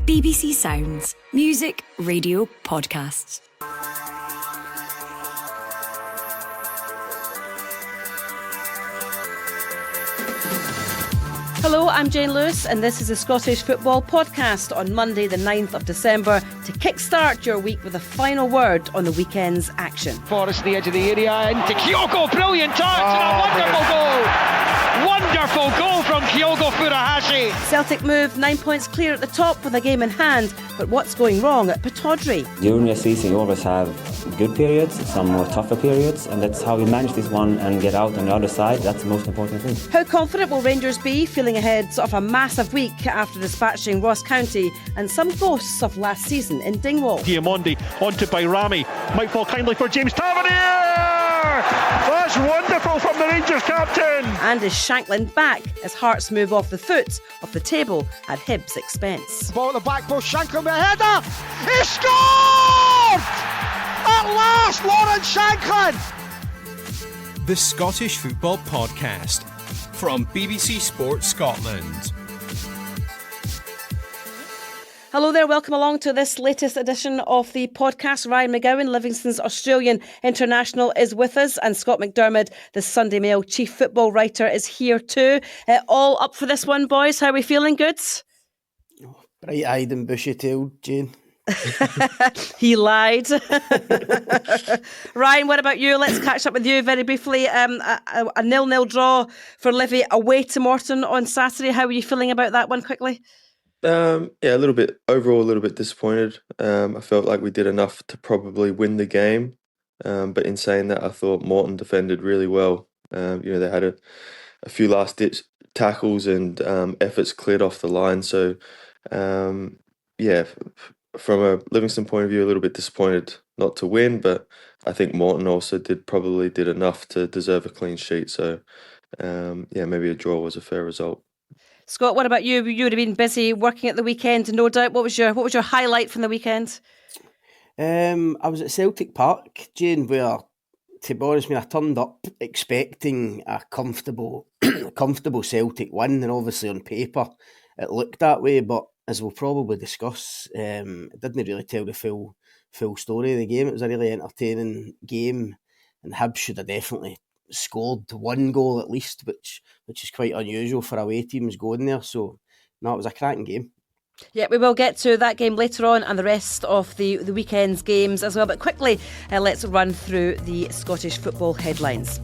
BBC Sounds. Music, radio, podcasts. Hello, I'm Jane Lewis and this is the Scottish Football Podcast on Monday the 9th of December to kickstart your week with a final word on the weekend's action. Forrest the edge of the area into Kyogo, brilliant touch and a wonderful goal! Wonderful goal from Kyogo Furuhashi. Celtic move 9 points clear at the top with a game in hand, but what's going wrong at Pittodrie? During the season you always have good periods, some more tougher periods, and that's how we manage this one and get out on the other side. That's the most important thing. How confident will Rangers be, feeling ahead of a massive week after dispatching Ross County and some ghosts of last season in Dingwall? Diamondi onto Bayrami, might fall kindly for James Tavernier! That's wonderful from the Rangers captain! And is Shankland back as Hearts move off the foot of the table at Hibs' expense? Ball at the back post, Shankland with a header! He scored! At last, Lawrence Shankland! The Scottish Football Podcast from BBC Sports Scotland. Hello there, welcome along to this latest edition of the podcast. Ryan McGowan, Livingston's Australian international, is with us, and Scott McDermott, the Sunday Mail chief football writer, is here too. All up for this one, boys? How are we feeling? Good? Bright-eyed and bushy-tailed, Jane. He lied. Ryan, what about you? Let's catch up with you very briefly. A 0-0 draw for Livy away to Morton on Saturday. How are you feeling about that one quickly? A little bit disappointed. I felt like we did enough to probably win the game. But in saying that, I thought Morton defended really well. They had a few last-ditch tackles and efforts cleared off the line. So, from a Livingston point of view, a little bit disappointed not to win. But I think Morton also did enough to deserve a clean sheet. So, maybe a draw was a fair result. Scott, what about you? You would have been busy working at the weekend, no doubt. What was your highlight from the weekend? I was at Celtic Park, Jane, where, to be honest, I turned up expecting a comfortable Celtic win, and obviously on paper it looked that way. But as we'll probably discuss, it didn't really tell the full story of the game. It was a really entertaining game, and Hibs should have definitely scored one goal at least, which is quite unusual for away teams going there. So, no, it was a cracking game. Yeah, we will get to that game later on and the rest of the weekend's games as well. But quickly, let's run through the Scottish football headlines.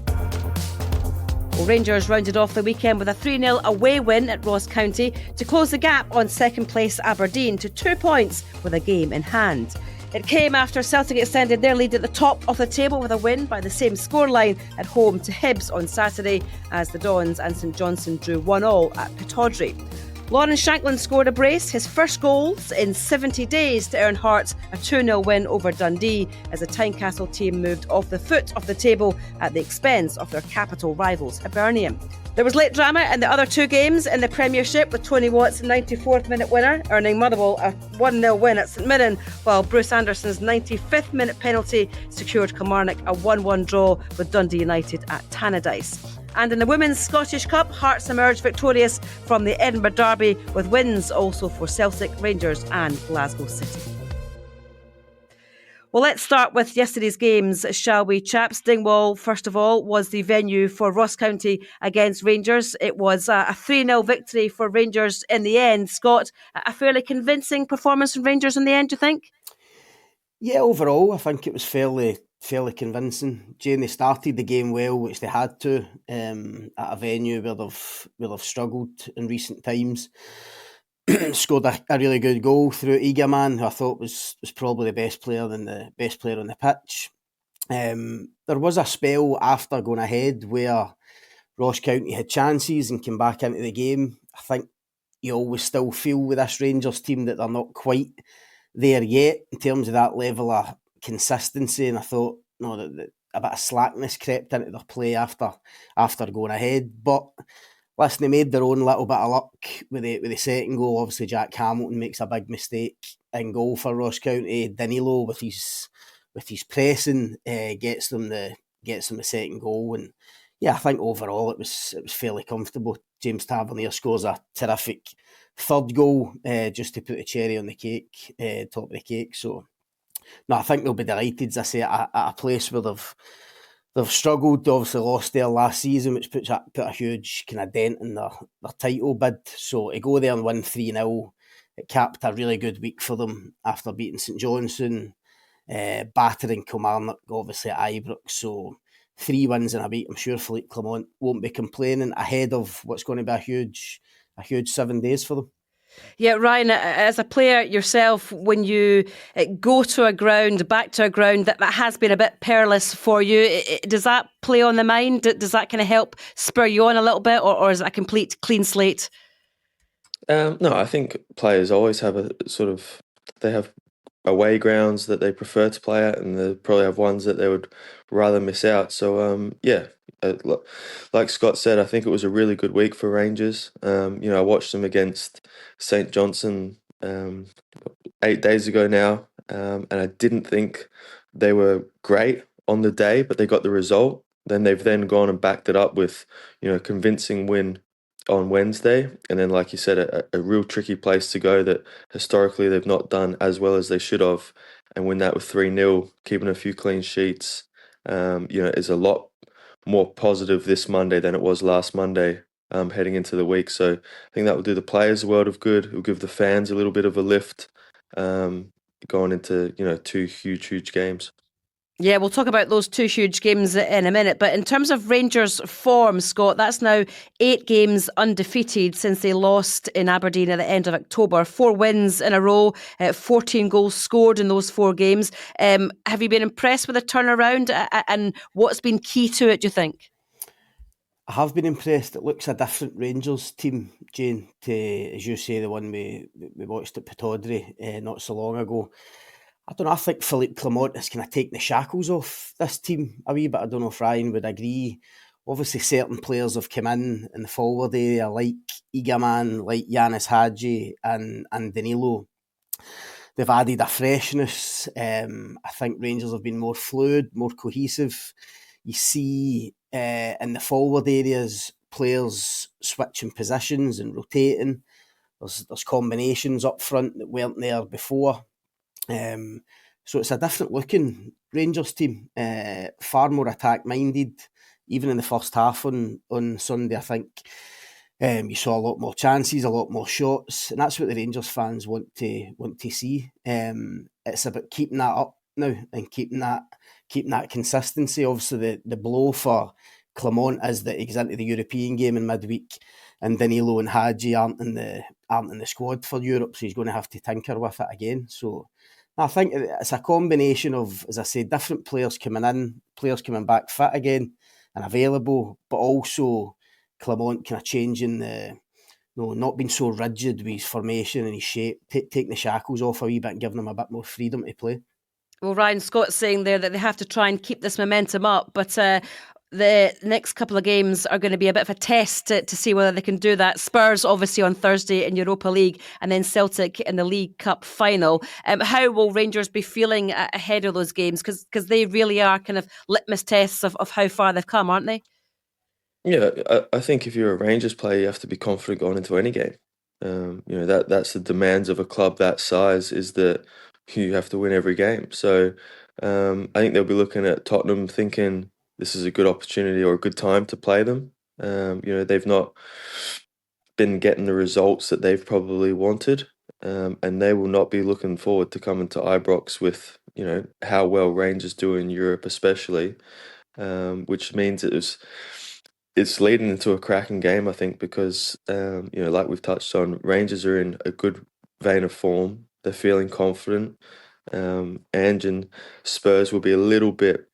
Well, Rangers rounded off the weekend with a 3-0 away win at Ross County to close the gap on second place Aberdeen to 2 points with a game in hand. It came after Celtic extended their lead at the top of the table with a win by the same scoreline at home to Hibs on Saturday, as the Dons and St Johnstone drew 1-1 at Pittodrie. Lawrence Shankland scored a brace, his first goals in 70 days, to earn Hearts a 2-0 win over Dundee as the Tynecastle team moved off the foot of the table at the expense of their capital rivals Hibernian. There was late drama in the other two games in the Premiership, with Tony Watt's 94th minute winner earning Motherwell a 1-0 win at St Mirren, while Bruce Anderson's 95th minute penalty secured Kilmarnock a 1-1 draw with Dundee United at Tannadice. And in the Women's Scottish Cup, Hearts emerged victorious from the Edinburgh Derby, with wins also for Celtic, Rangers and Glasgow City. Well, let's start with yesterday's games, shall we, chaps? Dingwall, first of all, was the venue for Ross County against Rangers. It was a 3-0 victory for Rangers in the end. Scott, a fairly convincing performance from Rangers in the end, do you think? Yeah, overall, I think it was fairly convincing. Jane, they started the game well, which they had to, at a venue where they've struggled in recent times. Scored a really good goal through Egerman, who I thought was probably the best player on the pitch. There was a spell after going ahead where Ross County had chances and came back into the game. I think you always still feel with this Rangers team that they're not quite there yet in terms of that level of consistency, and I thought that a bit of slackness crept into their play after going ahead. But listen, they made their own little bit of luck with the second goal. Obviously, Jack Hamilton makes a big mistake in goal for Ross County. Danilo with his pressing gets them the second goal, and yeah, I think overall it was fairly comfortable. James Tavernier scores a terrific third goal, just to put the cherry on the cake, top of the cake. So, no, I think they'll be delighted, as I say, at a place where they've struggled. They obviously lost there last season, which put a huge kind of dent in their title bid. So to go there and win 3-0, it capped a really good week for them after beating St Johnstone, battering Kilmarnock, obviously at Ibrox. So 3 wins in a week. I'm sure Philippe Clement won't be complaining ahead of what's going to be a huge 7 days for them. Yeah, Ryan, as a player yourself, when you go to a ground, back to a ground that has been a bit perilous for you, does that play on the mind? Does that kind of help spur you on a little bit, or is it a complete clean slate? No, I think players always have they have away grounds that they prefer to play at, and they probably have ones that they would rather miss out. So, like Scott said, I think it was a really good week for Rangers. I watched them against St Johnstone 8 days ago now, and I didn't think they were great on the day, but they got the result. Then they've gone and backed it up with, a convincing win on Wednesday, and then, like you said, a real tricky place to go that historically they've not done as well as they should have, and win that with 3-0, keeping a few clean sheets, is a lot more positive this Monday than it was last Monday, heading into the week. So I think that will do the players a world of good. It will give the fans a little bit of a lift, going into 2 huge games. Yeah, we'll talk about those 2 huge games in a minute. But in terms of Rangers' form, Scott, that's now 8 games undefeated since they lost in Aberdeen at the end of October. 4 wins in a row, 14 goals scored in those 4 games. Have you been impressed with the turnaround, and what's been key to it, do you think? I have been impressed. It looks a different Rangers team, Jane, to, as you say, the one we watched at Pittodrie not so long ago. I don't know, I think Philippe Clement is kind of taking the shackles off this team a wee bit. I don't know if Ryan would agree. Obviously, certain players have come in the forward area, like Igaman, like Yanis Hadji and Danilo. They've added a freshness. I think Rangers have been more fluid, more cohesive. You see in the forward areas, players switching positions and rotating. There's combinations up front that weren't there before. So it's a different looking Rangers team, far more attack minded. Even in the first half on Sunday, I think you saw a lot more chances, a lot more shots, and that's what the Rangers fans want to see. It's about keeping that up now and keeping that consistency. Obviously, the blow for Clement is that he's into the European game in midweek, and Danilo and Hadji aren't in the squad for Europe, so he's going to have to tinker with it again. So I think it's a combination of, as I say, different players coming in, players coming back fit again and available, but also Clement kind of changing not being so rigid with his formation and his shape, taking the shackles off a wee bit and giving them a bit more freedom to play. Well, Ryan, Scott's saying there that they have to try and keep this momentum up, but the next couple of games are going to be a bit of a test to see whether they can do that. Spurs, obviously, on Thursday in Europa League, and then Celtic in the League Cup final. How will Rangers be feeling ahead of those games? Because they really are kind of litmus tests of how far they've come, aren't they? Yeah, I think if you're a Rangers player, you have to be confident going into any game. That's the demands of a club that size, is that you have to win every game. So I think they'll be looking at Tottenham thinking this is a good opportunity or a good time to play them. They've not been getting the results that they've probably wanted, and they will not be looking forward to coming to Ibrox with how well Rangers do in Europe, especially, which means it's leading into a cracking game, I think, because like we've touched on, Rangers are in a good vein of form. They're feeling confident. Ange and Spurs will be a little bit,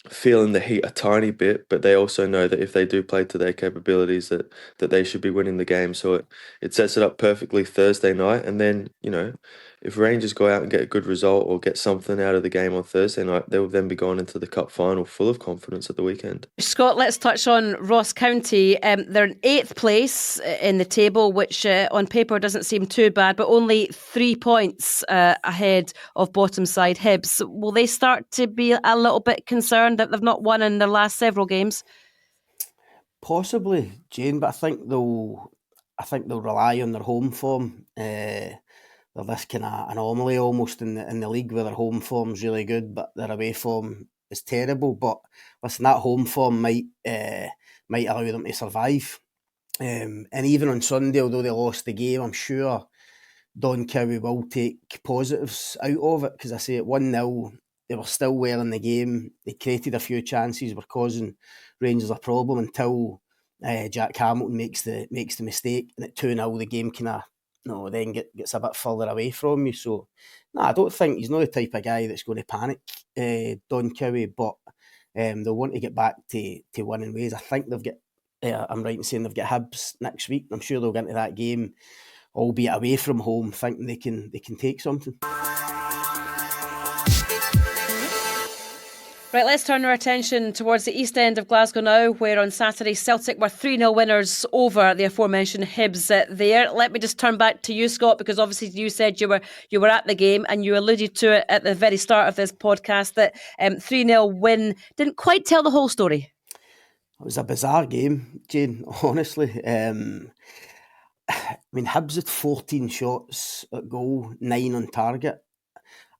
feeling the heat a tiny bit, but they also know that if they do play to their capabilities, that they should be winning the game. So it sets it up perfectly Thursday night, and then if Rangers go out and get a good result or get something out of the game on Thursday night, they will then be going into the cup final full of confidence at the weekend. Scott, let's touch on Ross County. They're in 8th place in the table, which on paper doesn't seem too bad, but only 3 points ahead of bottom side Hibs. Will they start to be a little bit concerned that they've not won in their last several games? Possibly, Jane, but I think they'll I think they'll rely on their home form. They're this kind of anomaly almost in the league where their home form's really good, but their away form is terrible. But listen, that home form might allow them to survive. And even on Sunday, although they lost the game, I'm sure Don Cowie will take positives out of it, because I say at 1-0, they were still well in the game. They created a few chances, were causing Rangers a problem until Jack Hamilton makes the mistake, and at 2-0 the game kind of then gets a bit further away from you. So I don't think he's not the type of guy that's going to panic, Don Cowie, but they'll want to get back to winning ways. I think they've got, I'm right in saying they've got Hibs next week. I'm sure they'll get into that game, albeit away from home, thinking they can take something. Right, let's turn our attention towards the east end of Glasgow now, where on Saturday Celtic were 3-0 winners over the aforementioned Hibs there. Let me just turn back to you, Scott, because obviously you said you were at the game and you alluded to it at the very start of this podcast that 3-0 win didn't quite tell the whole story. It was a bizarre game, Jane, honestly. I mean, Hibs had 14 shots at goal, 9 on target.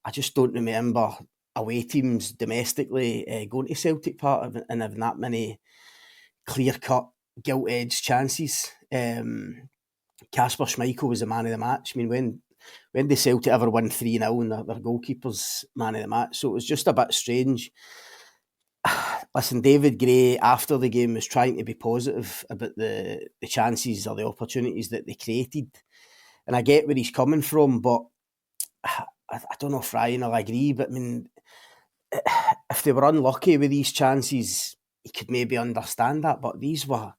I just don't remember away teams domestically going to Celtic Park and having that many clear-cut, gilt-edged chances. Kasper Schmeichel was the man of the match. I mean, when did Celtic ever win 3-0 and their goalkeeper's man of the match? So it was just a bit strange. Listen, David Gray, after the game, was trying to be positive about the chances or the opportunities that they created. And I get where he's coming from, but I don't know if Ryan will agree, but I mean, if they were unlucky with these chances, he could maybe understand that, but these were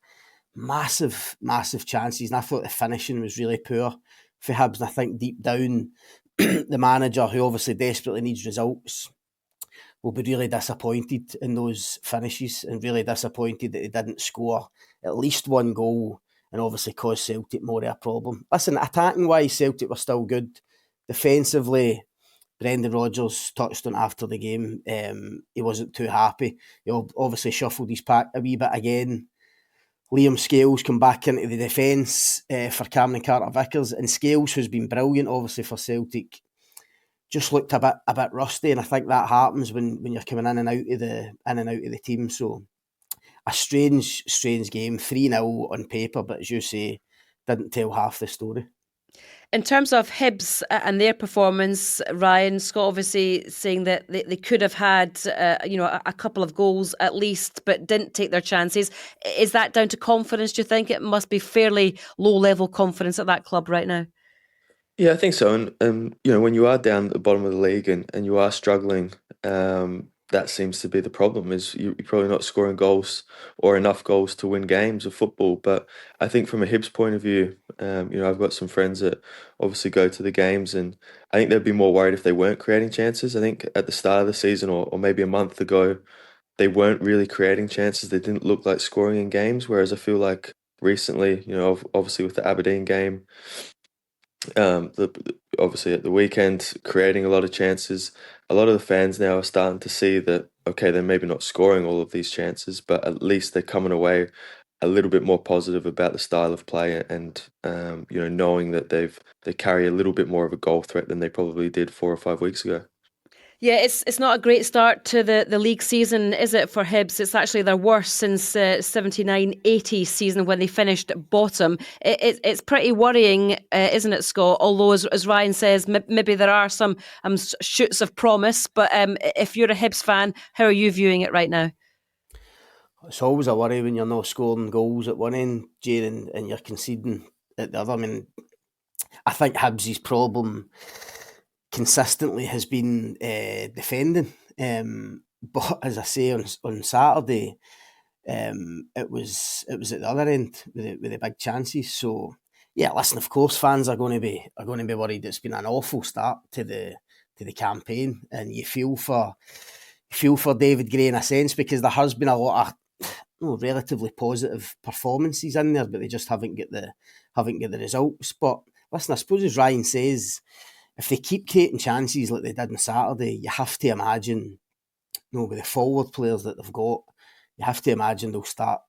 massive, massive chances, and I thought the finishing was really poor for Hibs, and I think deep down, the manager, who obviously desperately needs results, will be really disappointed in those finishes and really disappointed that they didn't score at least one goal and obviously cause Celtic more of a problem. Listen, attacking-wise, Celtic were still good. Defensively, Brendan Rodgers touched on after the game. He wasn't too happy. He obviously shuffled his pack a wee bit again. Liam Scales come back into the defence for Cameron Carter-Vickers, and Scales, who's been brilliant obviously for Celtic, just looked a bit rusty, and I think that happens when you're coming in and out of the team. So a strange game, 3-0 on paper, but as you say, didn't tell half the story. In terms of Hibs and their performance, Ryan, Scott obviously saying that they could have had a couple of goals at least, but didn't take their chances. Is that down to confidence, do you think? It must be fairly low-level confidence at that club right now. Yeah, I think so. And when you are down at the bottom of the league and you are struggling, that seems to be the problem, is you're probably not scoring goals or enough goals to win games of football. But I think from a Hibs point of view, I've got some friends that obviously go to the games, and I think they'd be more worried if they weren't creating chances. I think at the start of the season or maybe a month ago, they weren't really creating chances. They didn't look like scoring in games, whereas I feel like recently, obviously with the Aberdeen game, obviously at the weekend, creating a lot of chances. A lot of the fans now are starting to see that, okay, they're maybe not scoring all of these chances, but at least they're coming away a little bit more positive about the style of play, and knowing that they carry a little bit more of a goal threat than they probably did 4 or 5 weeks ago. Yeah, it's not a great start to the league season, is it, for Hibs? It's actually their worst since 79-80 season when they finished bottom. It's pretty worrying, isn't it, Scott? Although, as Ryan says, maybe there are some shoots of promise. But if you're a Hibs fan, how are you viewing it right now? It's always a worry when you're not scoring goals at one end, Jane, and you're conceding at the other. I mean, I think Hibs' problem consistently has been defending, but as I say, on Saturday, it was at the other end with the big chances. So yeah, listen, of course fans are going to be worried. It's been an awful start to the campaign, and you feel for David Gray in a sense, because there has been a lot of relatively positive performances in there, but they just haven't get the results. But listen, I suppose as Ryan says, if they keep creating chances like they did on Saturday, you have to imagine, with the forward players that they've got, you have to imagine they'll start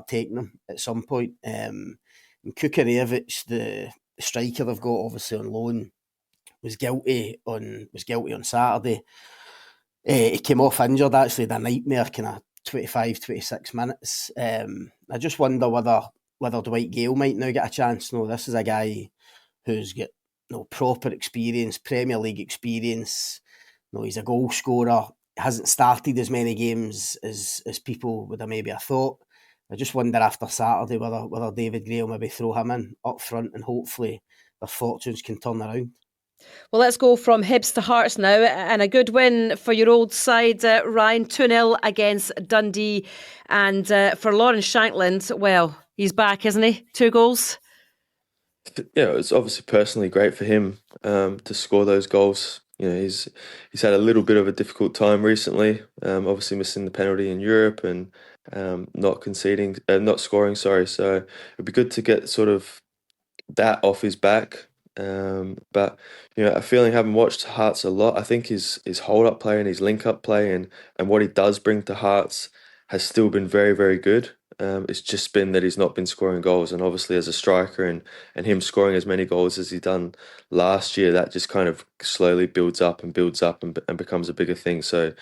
taking them at some point. And Kukarevic, the striker they've got obviously on loan, was guilty on Saturday. He came off injured, actually, the nightmare kind of 25, 26 minutes. I just wonder whether Dwight Gale might now get a chance. No, this is a guy who's got proper experience, Premier League experience. No, he's a goal scorer. Hasn't started as many games as people would have maybe have thought. I just wonder after Saturday whether David Gray will maybe throw him in up front, and hopefully their fortunes can turn around. Well, let's go from Hibs to Hearts now, and a good win for your old side, Ryan, 2-0 against Dundee. And for Lawrence Shankland, well, he's back, isn't he? 2 goals. Yeah, it's obviously personally great for him to score those goals. He's had a little bit of a difficult time recently, obviously missing the penalty in Europe and not scoring, sorry. So it'd be good to get sort of that off his back. But a feeling, having watched Hearts a lot, I think his hold-up play and his link-up play and what he does bring to Hearts has still been very, very good. It's just been that he's not been scoring goals, and obviously as a striker and him scoring as many goals as he done last year, that just kind of slowly builds up and becomes a bigger thing. So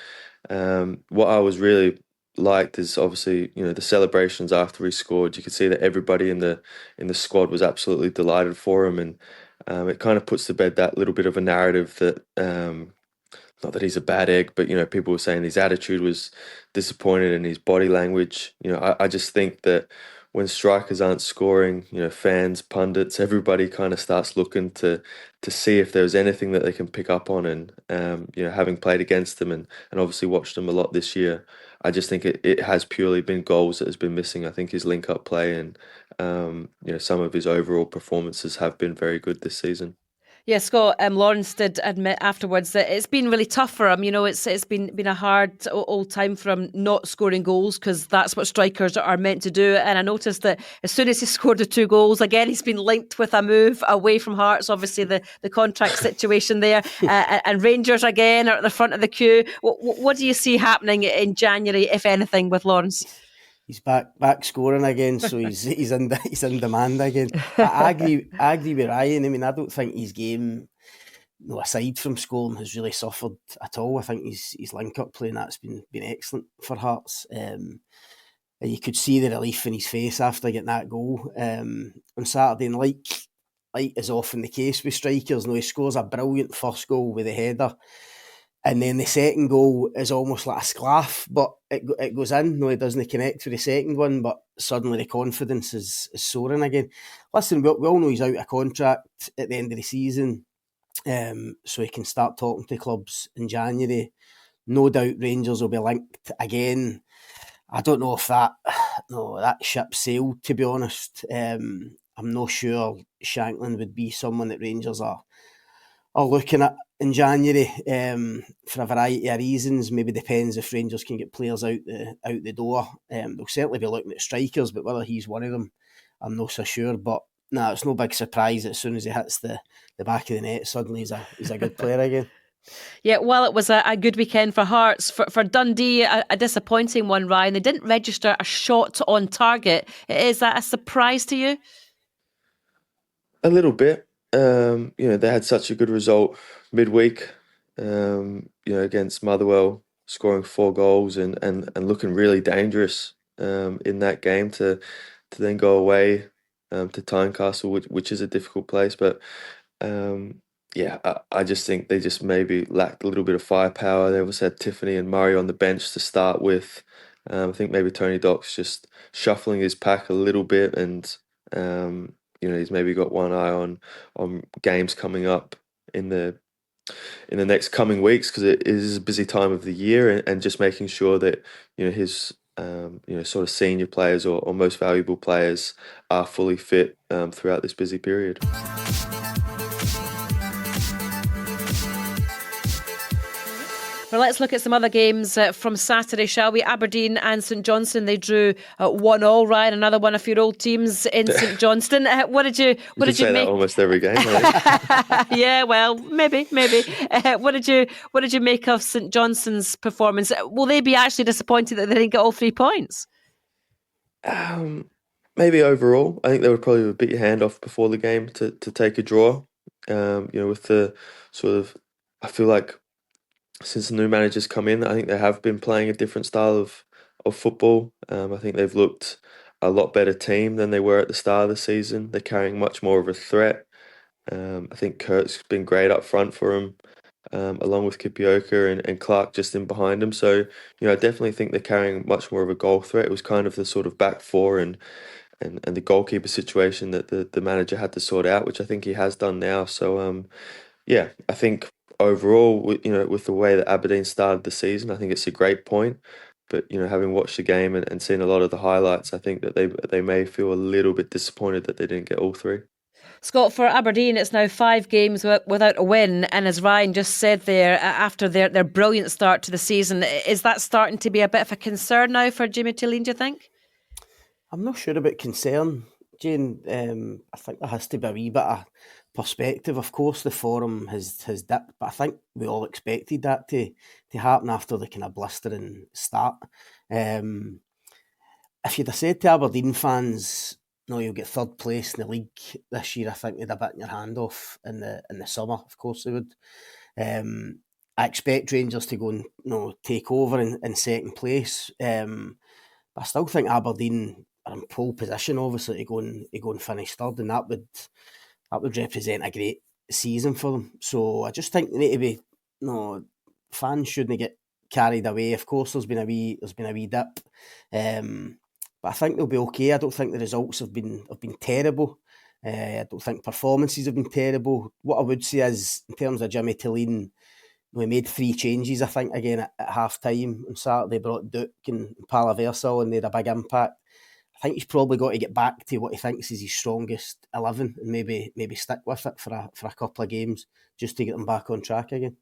what I was really liked is obviously the celebrations after he scored. You could see that everybody in the squad was absolutely delighted for him, and it kind of puts to bed that little bit of a narrative that not that he's a bad egg, but people were saying his attitude was disappointed and his body language. I just think that when strikers aren't scoring, fans, pundits, everybody kind of starts looking to see if there's anything that they can pick up on. And having played against them and obviously watched them a lot this year, I just think it has purely been goals that has been missing. I think his link-up play and some of his overall performances have been very good this season. Yeah, Scott, Lawrence did admit afterwards that it's been really tough for him. It's been a hard old time for him not scoring goals, because that's what strikers are meant to do. And I noticed that as soon as he scored the 2 goals, again, he's been linked with a move away from Hearts, obviously the contract situation there. And Rangers again are at the front of the queue. What do you see happening in January, if anything, with Lawrence? He's back scoring again, so he's in demand again. I agree with Ryan. I mean, I don't think his game, aside from scoring, has really suffered at all. I think his link-up play and that's been excellent for Hearts. You could see the relief in his face after getting that goal on Saturday. And like is often the case with strikers, he scores a brilliant first goal with a header. And then the second goal is almost like a sclaff, but it goes in. No, it doesn't connect with the second one, but suddenly the confidence is soaring again. Listen, we all know he's out of contract at the end of the season, so he can start talking to clubs in January. No doubt Rangers will be linked again. I don't know if that ship sailed, to be honest. I'm not sure Shankland would be someone that Rangers are looking at in January for a variety of reasons. Maybe depends if Rangers can get players out the door. They'll certainly be looking at strikers, but whether he's one of them, I'm not so sure. But it's no big surprise as soon as he hits the back of the net, suddenly he's a good player again. Yeah, well, it was a good weekend for Hearts. For Dundee, a disappointing one, Ryan. They didn't register a shot on target. Is that a surprise to you? A little bit. They had such a good result midweek, against Motherwell, scoring 4 goals and looking really dangerous in that game to then go away to Tynecastle, which is a difficult place. But I just think they just maybe lacked a little bit of firepower. They also had Tiffany and Murray on the bench to start with. I think maybe Tony Dock's just shuffling his pack a little bit, and he's maybe got one eye on games coming up in the next coming weeks, because it is a busy time of the year, and just making sure that his sort of senior players or most valuable players are fully fit throughout this busy period. Well, let's look at some other games from Saturday, shall we? Aberdeen and St Johnstone, they drew 1-1. Ryan, another one of your old teams in St Johnstone. What did you say make? That almost every game. Yeah, well, maybe. What did you make of St Johnstone's performance? Will they be actually disappointed that they didn't get all 3 points? Maybe overall, I think they would probably bit your hand off before the game to take a draw. With the sort of, I feel like since the new managers come in, I think they have been playing a different style of football. I think they've looked a lot better team than they were at the start of the season. They're carrying much more of a threat. I think Kurt's been great up front for them, along with Kipioka and Clark just in behind him. So, I definitely think they're carrying much more of a goal threat. It was kind of the sort of back four and the goalkeeper situation that the manager had to sort out, which I think he has done now. So, yeah, I think overall, with the way that Aberdeen started the season, I think it's a great point. But having watched the game and seen a lot of the highlights, I think that they may feel a little bit disappointed that they didn't get all three. Scott, for Aberdeen, it's now 5 games without a win. And as Ryan just said there, after their brilliant start to the season, is that starting to be a bit of a concern now for Jimmy Tilleen, do you think? I'm not sure about concern, Jane. I think there has to be a wee bit of perspective. Of course, the form has dipped, but I think we all expected that to happen after the kind of blistering start. If you'd have said to Aberdeen fans, no, you'll get third place in the league this year, I think they'd have bitten your hand off in the summer. Of course they would. I expect Rangers to go and take over in second place. But I still think Aberdeen are in pole position, obviously, to go and finish third, and that would represent a great season for them. So I just think they need to be, fans shouldn't get carried away. Of course, there's been a wee dip, but I think they'll be okay. I don't think the results have been terrible. I don't think performances have been terrible. What I would say is, in terms of Jimmy Tilleen, we made 3 changes, I think, again at half time on Saturday. Brought Duke and Palaversal, and they had a big impact. I think he's probably got to get back to what he thinks is his strongest 11 and maybe stick with it for a couple of games just to get them back on track again.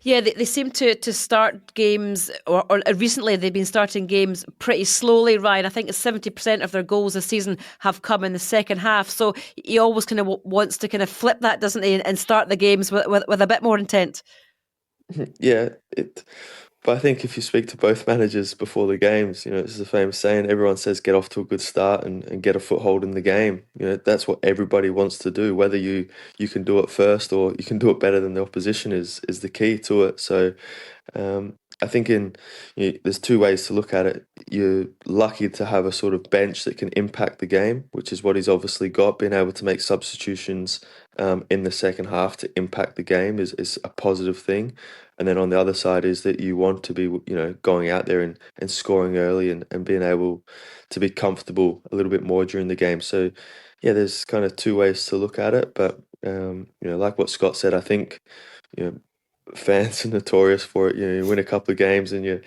Yeah, they seem to start games, or recently they've been starting games pretty slowly, Ryan. I think 70% of their goals this season have come in the second half. So he always kind of wants to kind of flip that, doesn't he, and start the games with a bit more intent. Yeah, but I think if you speak to both managers before the games, it's the famous saying, everyone says get off to a good start and get a foothold in the game. That's what everybody wants to do. Whether you can do it first or you can do it better than the opposition is the key to it. So I think there's 2 ways to look at it. You're lucky to have a sort of bench that can impact the game, which is what he's obviously got. Being able to make substitutions in the second half to impact the game is a positive thing. And then on the other side is that you want to be, going out there and scoring early and being able to be comfortable a little bit more during the game. So, yeah, there's kind of 2 ways to look at it. But, like what Scott said, I think, fans are notorious for it. You win a couple of games and you're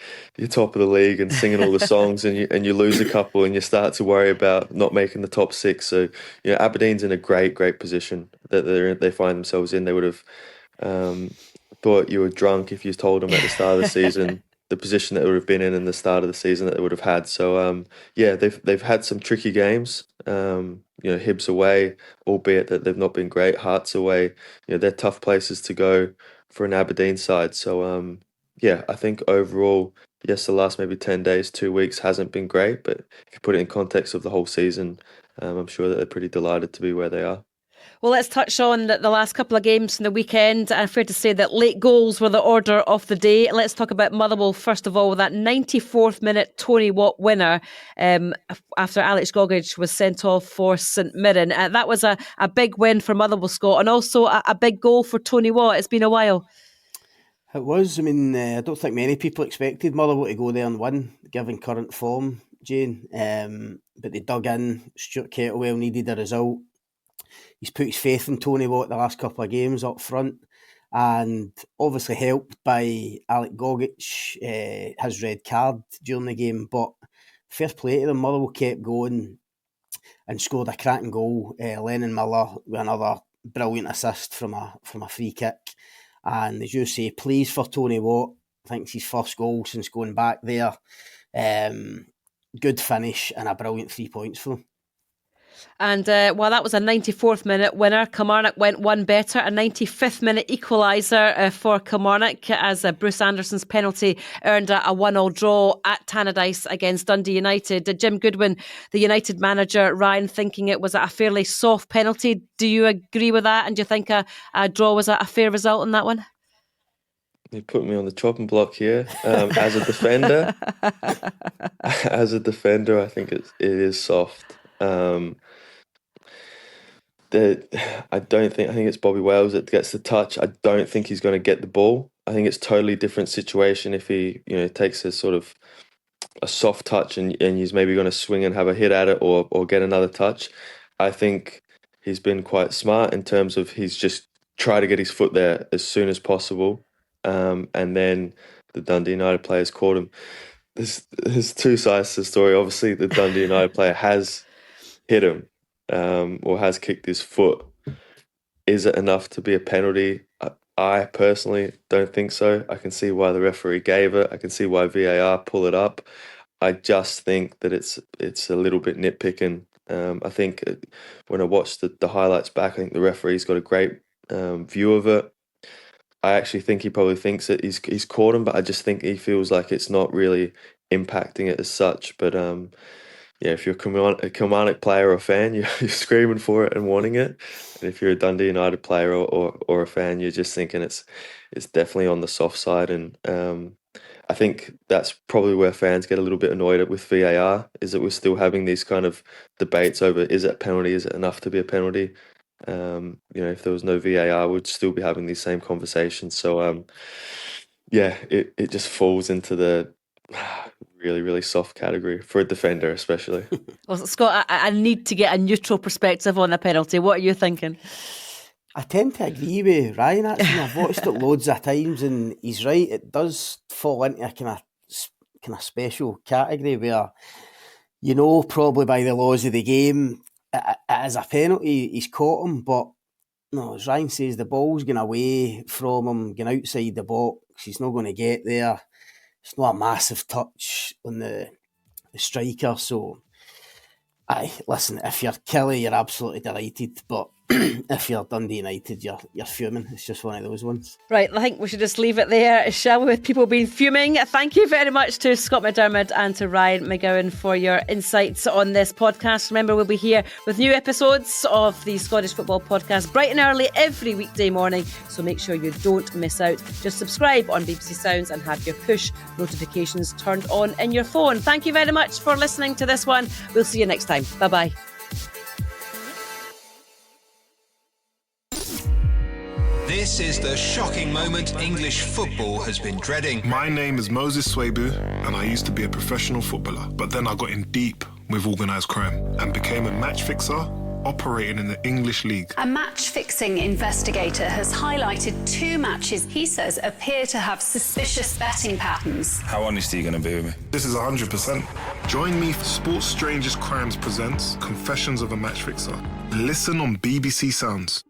top of the league and singing all the songs, and you lose a couple and you start to worry about not making the top 6. So, Aberdeen's in a great position that they find themselves in. They would have thought you were drunk if you told them at the start of the season the position that they would have been in the start of the season that they would have had. So yeah, they've had some tricky games. Hibs away, albeit that they've not been great. Hearts away, they're tough places to go for an Aberdeen side. So yeah, I think overall, yes, the last maybe 10 days, 2 weeks hasn't been great, but if you put it in context of the whole season, I'm sure that they're pretty delighted to be where they are. Well, let's touch on the last couple of games from the weekend. I'm fair to say that late goals were the order of the day. Let's talk about Motherwell first of all, with that 94th minute Tony Watt winner after Alex Gogic was sent off for St Mirren. That was a big win for Motherwell, Scott, and also a big goal for Tony Watt. It's been a while. It was. I mean, I don't think many people expected Motherwell to go there and win, given current form, Jane. But they dug in. Stuart Kettlewell needed a result. He's put his faith in Tony Watt the last couple of games up front, and obviously helped by Alex Gogic, his red card during the game. But fair play to them, Motherwell kept going and scored a cracking goal. Lennon Miller with another brilliant assist from a free kick. And as you say, pleased for Tony Watt. I think it's his first goal since going back there. Good finish and a brilliant 3 points for them. And while that was a 94th minute winner, Kilmarnock went one better, a 95th minute equaliser for Kilmarnock as Bruce Anderson's penalty earned a 1-1 draw at Tannadice against Dundee United. Jim Goodwin, the United manager, Ryan, thinking it was a fairly soft penalty. Do you agree with that? And do you think a draw was a fair result in that one? You put me on the chopping block here. As a defender, I think it is soft. I think it's Bobby Wales that gets the touch. I don't think he's going to get the ball. I think it's totally different situation if he, takes a sort of a soft touch and he's maybe going to swing and have a hit at it or get another touch. I think he's been quite smart in terms of he's just try to get his foot there as soon as possible. And then the Dundee United players caught him. There's two sides to the story. Obviously, the Dundee United player has hit him or has kicked his foot. Is it enough to be a penalty? I personally don't think so. I can see why the referee gave it. I can see why VAR pull it up. I just think that it's a little bit nitpicking. I think when I watched the highlights back, I think the referee's got a great view of it. I actually think he probably thinks that he's caught him, but I just think he feels like it's not really impacting it as such. But if you're a Kilmarnock player or a fan, you're screaming for it and wanting it. And if you're a Dundee United player or a fan, you're just thinking it's definitely on the soft side. And I think that's probably where fans get a little bit annoyed with VAR, is that we're still having these kind of debates over, is it a penalty? Is it enough to be a penalty? If there was no VAR, we'd still be having these same conversations. So, it just falls into the really, really soft category for a defender, especially. Well, Scott, I need to get a neutral perspective on a penalty. What are you thinking? I tend to agree with Ryan, actually. I've watched it loads of times and he's right. It does fall into a kind of special category where, probably by the laws of the game, as a penalty, he's caught him, but no, as Ryan says, the ball's going away from him, going outside the box. He's not going to get there. It's not a massive touch on the striker. So, listen, if you're Kelly, you're absolutely delighted, but if you're Dundee United, you're fuming. It's just one of those ones. Right, I think we should just leave it there, shall we, with people being fuming. Thank you very much to Scott McDermott and to Ryan McGowan for your insights on this podcast. Remember, we'll be here with new episodes of the Scottish Football Podcast bright and early every weekday morning, so make sure you don't miss out. Just subscribe on BBC Sounds and have your push notifications turned on in your phone. Thank you very much for listening to this one. We'll see you next time. Bye-bye. This is the shocking moment English football has been dreading. My name is Moses Swebu and I used to be a professional footballer, but then I got in deep with organised crime and became a match fixer operating in the English League. A match-fixing investigator has highlighted 2 matches he says appear to have suspicious betting patterns. How honest are you going to be with me? This is 100%. Join me for Sports Strangest Crimes presents Confessions of a Match Fixer. Listen on BBC Sounds.